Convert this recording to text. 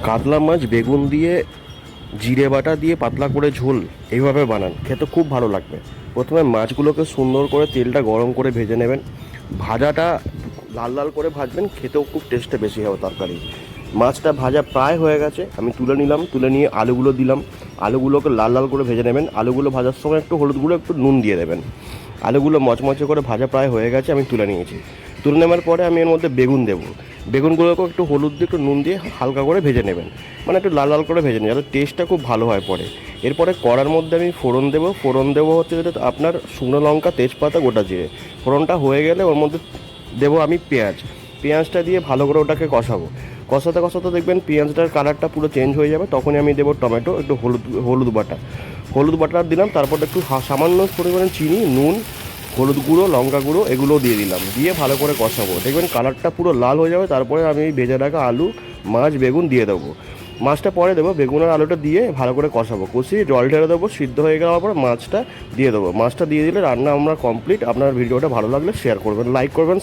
কাতলা মাছ বেগুন দিয়ে জিরে বাটা দিয়ে পাতলা করে ঝোল এইভাবে বানান, খেতে খুব ভালো লাগবে। প্রথমে মাছগুলোকে সুন্দর করে তেলটা গরম করে ভেজে নেবেন। ভাজাটা লাল লাল করে ভাজবেন, খেতেও খুব টেস্টে বেশি হবে তরকারি। মাছটা ভাজা প্রায় হয়ে গেছে, আমি তুলে নিলাম। তুলে নিয়ে আলুগুলো দিলাম। আলুগুলোকে লাল লাল করে ভেজে নেবেন। আলুগুলো ভাজার সময় একটু হলুদ গুঁড়ো একটু নুন দিয়ে দেবেন। আলুগুলো মচমচে করে ভাজা প্রায় হয়ে গেছে, আমি তুলে নিয়েছি। তুলে নেওয়ার পরে আমি এর মধ্যে বেগুন দেবো। বেগুনগুলোকে একটু হলুদ দিয়ে একটু নুন দিয়ে হালকা করে ভেজে নেবেন, মানে একটু লাল লাল করে ভেজে নেবেন, যাতে টেস্টটা খুব ভালো হয় পরে। এরপরে কড়ার মধ্যে আমি ফোড়ন দেবো। ফোড়ন দেবো হচ্ছে যেটা আপনার শুকনো লঙ্কা, তেজপাতা, গোটা জিরে। ফোড়নটা হয়ে গেলে ওর মধ্যে দেবো আমি পেঁয়াজ। পেঁয়াজটা দিয়ে ভালো করে ওটাকে কষাবো। কষাতে কষাতে দেখবেন পেঁয়াজটার কালারটা পুরো চেঞ্জ হয়ে যাবে, তখনই আমি দেবো টমেটো, একটু হলুদ বাটা। হলুদ বাটা দিলাম, তারপর একটু সামান্য পরিমাণে চিনি, নুন, হলুদ গুঁড়ো, লঙ্কা গুঁড়ো এগুলোও দিয়ে দিলাম। দিয়ে ভালো করে কষাবো, দেখবেন কালারটা পুরো লাল হয়ে যাবে। তারপরে আমি এই ভেজে রাখা আলু, মাছ, বেগুন দিয়ে দেবো। মাছটা পরে দেবো, বেগুন আর আলুটা দিয়ে ভালো করে কষাবো। কষিয়ে জল ঢেলে দেবো, সিদ্ধ হয়ে যাওয়ার পর মাছটা দিয়ে দেবো। মাছটা দিয়ে দিলে রান্না আমরা কমপ্লিট। আপনার ভিডিওটা ভালো লাগলে শেয়ার করবেন, লাইক করবেন,